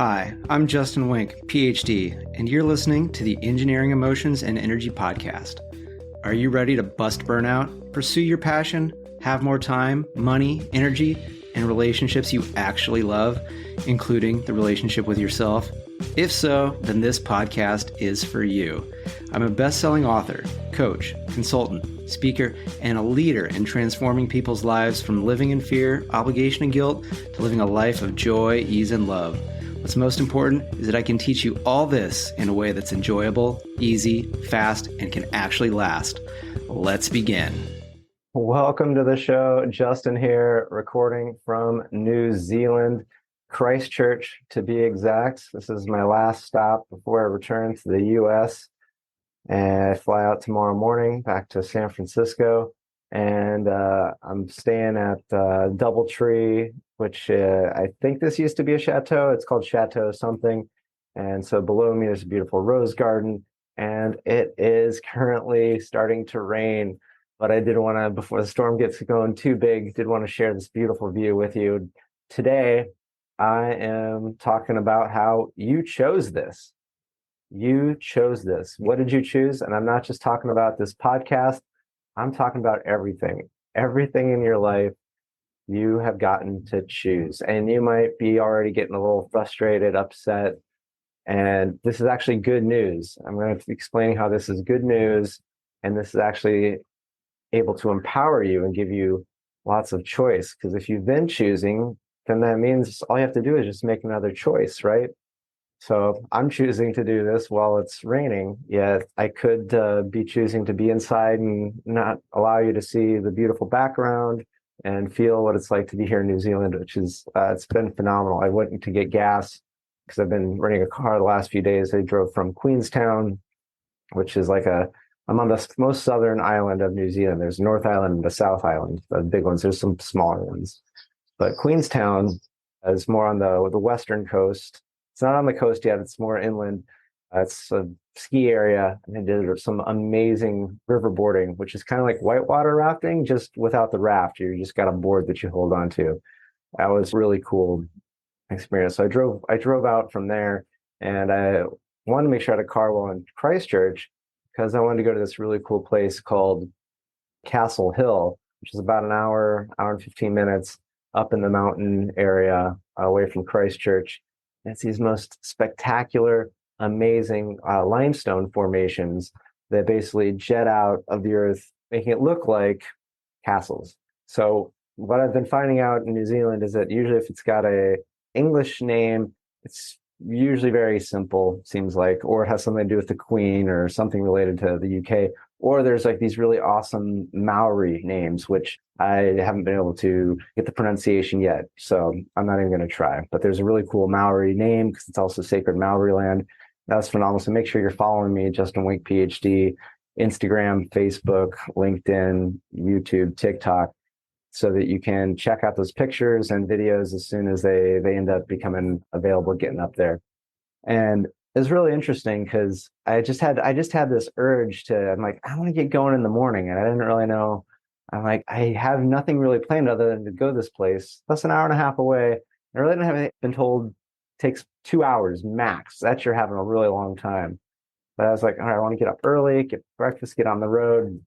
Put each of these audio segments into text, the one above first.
Hi, I'm Justin Wink, Ph.D., and you're listening to the Engineering Emotions and Energy Podcast. Are you ready to bust burnout, pursue your passion, have more time, money, energy, and relationships you actually love, including the relationship with yourself? If so, then this podcast is for you. I'm a best-selling author, coach, consultant, speaker, and a leader in transforming people's lives from living in fear, obligation, and guilt to living a life of joy, ease, and love. What's most important is that I can teach you all this in a way that's enjoyable, easy, fast, and can actually last. Let's begin. Welcome to the show. Justin here, recording from New Zealand, Christchurch to be exact. This is my last stop before I return to the US. And I fly out tomorrow morning back to San Francisco. And I'm staying at Doubletree, which I think this used to be a chateau. It's called Chateau something. And so below me there's a beautiful rose garden. And it is currently starting to rain. But I did want to, before the storm gets going too big, did want to share this beautiful view with you. Today, I am talking about how you chose this. You chose this. What did you choose? And I'm not just talking about this podcast. I'm talking about everything. Everything in your life you have gotten to choose. And you might be already getting a little frustrated, upset. And this is actually good news. I'm going to be explaining how this is good news. And this is actually able to empower you and give you lots of choice. Because if you've been choosing, then that means all you have to do is just make another choice, right? So I'm choosing to do this while it's raining, yet I could be choosing to be inside and not allow you to see the beautiful background and feel what it's like to be here in New Zealand, which is, it's been phenomenal. I went to get gas because I've been renting a car the last few days. I drove from Queenstown, which is I'm on the most southern island of New Zealand. There's North Island and the South Island, the big ones. There's some smaller ones. But Queenstown is more on the western coast. It's not on the coast yet. It's more inland. It's a ski area. And they did some amazing river boarding, which is kind of like whitewater rafting, just without the raft. You just got a board that you hold on to. That was really cool experience. So I drove out from there, and I wanted to make sure I had a car while in Christchurch because I wanted to go to this really cool place called Castle Hill, which is about an hour and 15 minutes up in the mountain area away from Christchurch. It's these most spectacular, amazing limestone formations that basically jet out of the earth, making it look like castles. So what I've been finding out in New Zealand is that usually if it's got a English name, it's usually very simple, seems like, or it has something to do with the Queen or something related to the UK. Or there's like these really awesome Maori names, which I haven't been able to get the pronunciation yet. So I'm not even going to try. But there's a really cool Maori name because it's also sacred Maori land. That's phenomenal. So make sure you're following me, Justin Wink, Ph.D., Instagram, Facebook, LinkedIn, YouTube, TikTok, so that you can check out those pictures and videos as soon as they end up becoming available, getting up there. And it's really interesting because I just had this urge I'm like, I want to get going in the morning. And I didn't really know. I'm like, I have nothing really planned other than to go to this place. That's an hour and a half away. I really been told it takes 2 hours max. That you're having a really long time. But I was like, all right, I want to get up early, get breakfast, get on the road,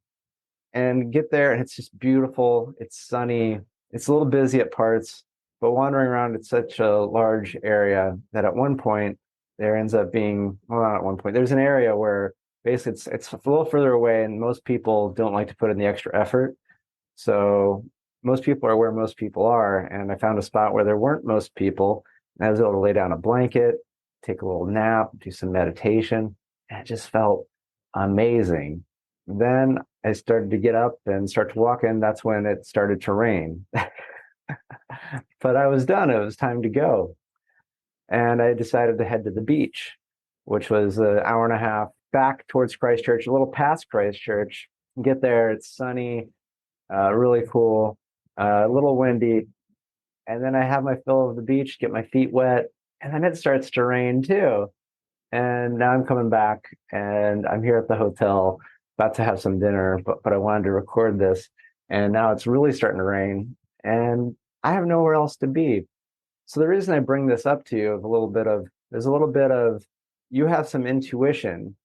and get there. And it's just beautiful. It's sunny. It's a little busy at parts, but wandering around, it's such a large area that at one point, there ends up being, well, not at one point, there's an area where basically it's a little further away and most people don't like to put in the extra effort. So most people are where most people are. And I found a spot where there weren't most people. And I was able to lay down a blanket, take a little nap, do some meditation. And it just felt amazing. Then I started to get up and start to walk in. That's when it started to rain. But I was done. It was time to go. And I decided to head to the beach, which was an hour and a half back towards Christchurch, a little past Christchurch. Get there, it's sunny, really cool, a little windy. And then I have my fill of the beach, get my feet wet, and then it starts to rain too. And now I'm coming back and I'm here at the hotel, about to have some dinner, but I wanted to record this. And now it's really starting to rain and I have nowhere else to be. So the reason I bring this up to you of there's a little bit of you have some intuition,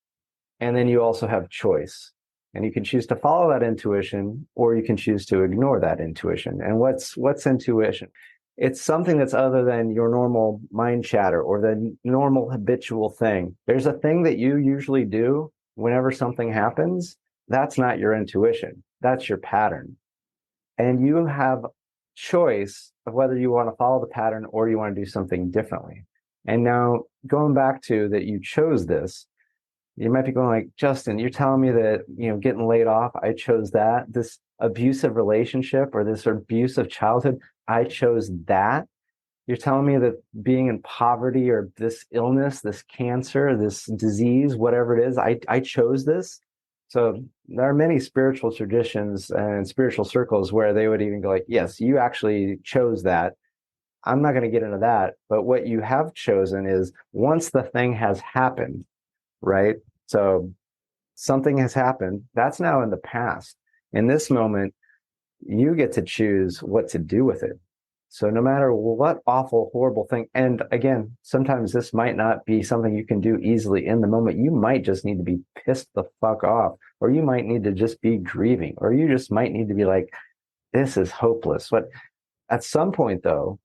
and then you also have choice. And you can choose to follow that intuition, or you can choose to ignore that intuition. And what's intuition? It's something that's other than your normal mind chatter or the normal habitual thing. There's a thing that you usually do whenever something happens. That's not your intuition. That's your pattern. And you have choice of whether you want to follow the pattern or you want to do something differently. And now going back to that you chose this, you might be going like, Justin, you're telling me that, getting laid off, I chose that. This abusive relationship or this abusive childhood, I chose that. You're telling me that being in poverty or this illness, this cancer, this disease, whatever it is, I chose this. So there are many spiritual traditions and spiritual circles where they would even go like, yes, you actually chose that. I'm not going to get into that. But what you have chosen is once the thing has happened, right? So something has happened. That's now in the past. In this moment, you get to choose what to do with it. So no matter what awful, horrible thing, and again, sometimes this might not be something you can do easily in the moment. You might just need to be pissed the fuck off, or you might need to just be grieving, or you just might need to be like, this is hopeless. But at some point, though,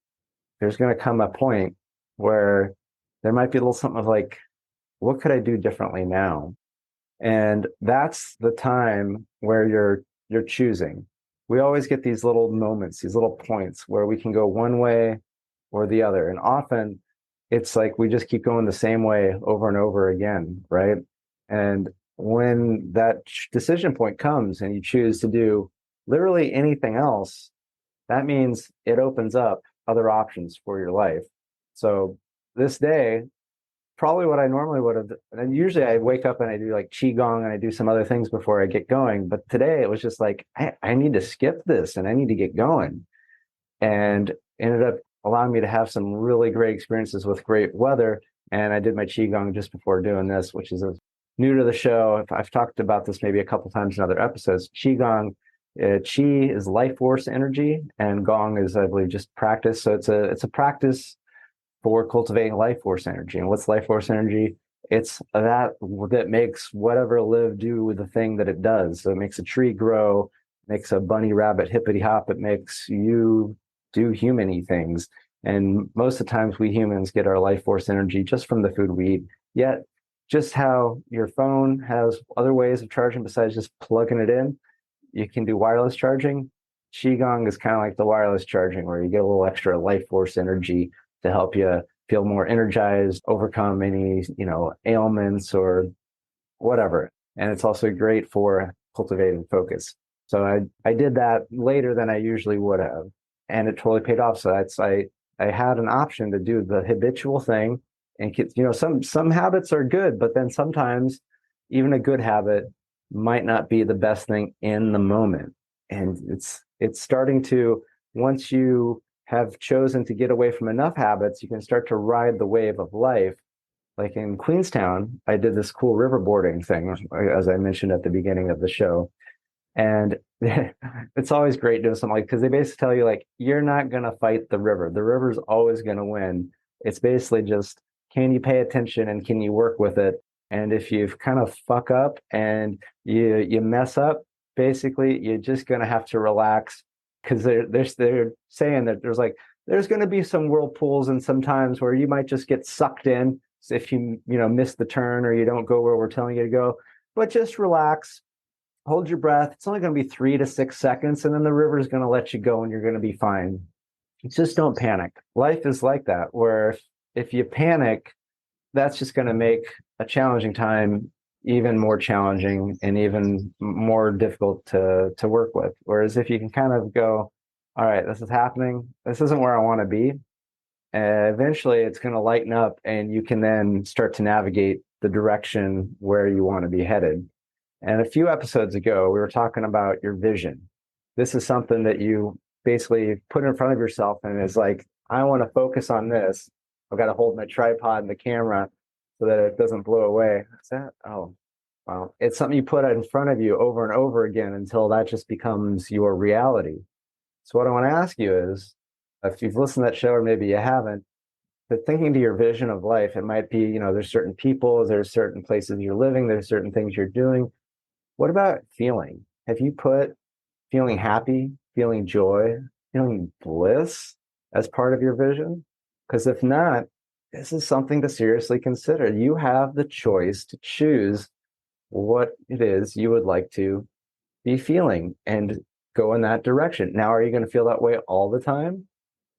there's going to come a point where there might be a little something of like, what could I do differently now? And that's the time where you're choosing. We always get these little moments, these little points where we can go one way or the other. And often it's like we just keep going the same way over and over again, right? And when that decision point comes and you choose to do literally anything else, that means it opens up other options for your life. So this day, probably what I normally would have, and usually I wake up and I do like qigong and I do some other things before I get going. But today it was just like, I need to skip this and I need to get going. And ended up allowing me to have some really great experiences with great weather. And I did my qigong just before doing this, which is new to the show. I've talked about this maybe a couple times in other episodes. Qigong, qi is life force energy, and gong is, I believe, just practice. So it's a practice for cultivating life force energy. And what's life force energy? It's that makes whatever live do the thing that it does. So it makes a tree grow, makes a bunny rabbit hippity hop. It makes you do human-y things. And most of the times we humans get our life force energy just from the food we eat. Yet just how your phone has other ways of charging besides just plugging it in, you can do wireless charging. Qigong is kind of like the wireless charging where you get a little extra life force energy to help you feel more energized, overcome any, ailments or whatever. And it's also great for cultivating focus. So I did that later than I usually would have, and it totally paid off. So I had an option to do the habitual thing, and some habits are good, but then sometimes even a good habit might not be the best thing in the moment. And it's starting to, once you have chosen to get away from enough habits, you can start to ride the wave of life. Like in Queenstown, I did this cool riverboarding thing, as I mentioned at the beginning of the show. And it's always great doing something like, because they basically tell you like, you're not going to fight the river. The river's always going to win. It's basically just, can you pay attention and can you work with it? And if you kind of fuck up and you mess up, basically you're just going to have to relax, because they're saying that there's going to be some whirlpools and some times where you might just get sucked in if you miss the turn or you don't go where we're telling you to go. But just relax, hold your breath. It's only going to be 3 to 6 seconds, and then the river is going to let you go and you're going to be fine. Just don't panic. Life is like that, where if you panic, that's just going to make a challenging time even more challenging and even more difficult to work with. Whereas if you can kind of go, all right, this is happening. This isn't where I want to be. Eventually it's going to lighten up and you can then start to navigate the direction where you want to be headed. And a few episodes ago, we were talking about your vision. This is something that you basically put in front of yourself and is like, I want to focus on this. I've got to hold my tripod and the camera so that it doesn't blow away. What's that? Oh, well, it's something you put in front of you over and over again until that just becomes your reality. So what I want to ask you is, If you've listened to that show, or maybe you haven't, but thinking to your vision of life, it might be, there's certain people, there's certain places you're living, there's certain things you're doing. What about feeling? Have you put feeling happy, feeling joy, feeling bliss as part of your vision? Because if not, this is something to seriously consider. You have the choice to choose what it is you would like to be feeling and go in that direction. Now, are you going to feel that way all the time?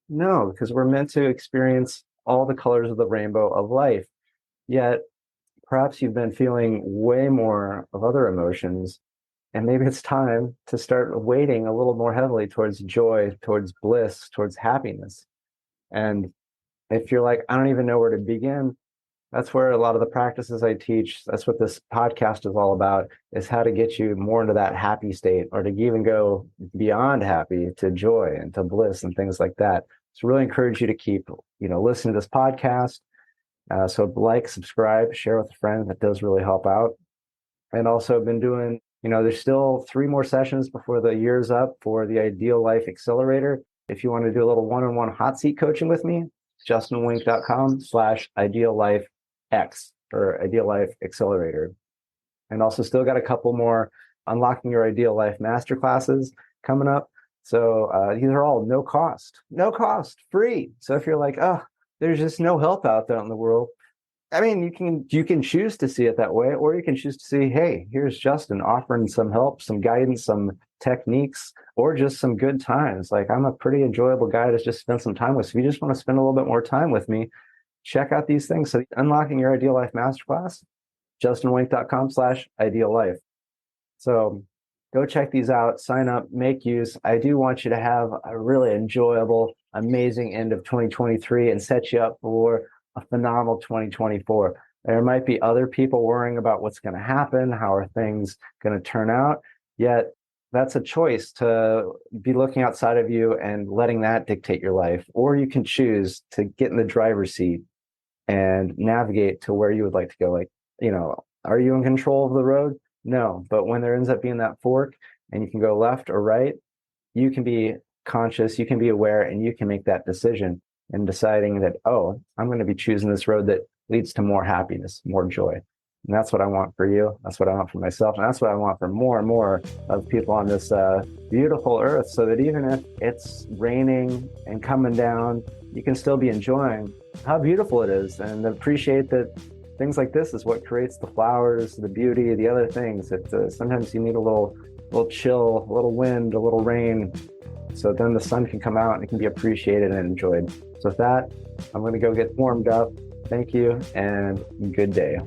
No, because we're meant to experience all the colors of the rainbow of life. Yet, perhaps you've been feeling way more of other emotions, and maybe it's time to start weighting a little more heavily towards joy, towards bliss, towards happiness. And if you're like, I don't even know where to begin, that's where a lot of the practices I teach, that's what this podcast is all about, is how to get you more into that happy state, or to even go beyond happy to joy and to bliss and things like that. So really encourage you to keep, listening to this podcast. So like, subscribe, share with a friend. That does really help out. And also been doing, there's still 3 more sessions before the year's up for the Ideal Life Accelerator. If you want to do a little one-on-one hot seat coaching with me, justinwink.com/ideallifex or Ideal Life Accelerator. And also still got a couple more Unlocking Your Ideal Life masterclasses coming up. So these are all no cost, free. So if you're like, oh, there's just no help out there in the world, I mean, you can choose to see it that way, or you can choose to see, hey, here's Justin offering some help, some guidance, some techniques, or just some good times. Like, I'm a pretty enjoyable guy to just spend some time with. So if you just want to spend a little bit more time with me, check out these things. So Unlocking Your Ideal Life Masterclass, justinwink.com/ideallife. So go check these out, sign up, make use. I do want you to have a really enjoyable, amazing end of 2023 and set you up for a phenomenal 2024. There might be other people worrying about what's going to happen, how are things going to turn out, yet that's a choice to be looking outside of you and letting that dictate your life. Or you can choose to get in the driver's seat and navigate to where you would like to go. Like, are you in control of the road? No, but when there ends up being that fork and you can go left or right, you can be conscious, you can be aware, and you can make that decision and deciding that, oh, I'm going to be choosing this road that leads to more happiness, more joy. And that's what I want for you. That's what I want for myself. And that's what I want for more and more of people on this beautiful earth, so that even if it's raining and coming down, you can still be enjoying how beautiful it is and appreciate that things like this is what creates the flowers, the beauty, the other things that sometimes you need a little chill, a little wind, a little rain, so then the sun can come out and it can be appreciated and enjoyed. So with that, I'm going to go get warmed up. Thank you and good day.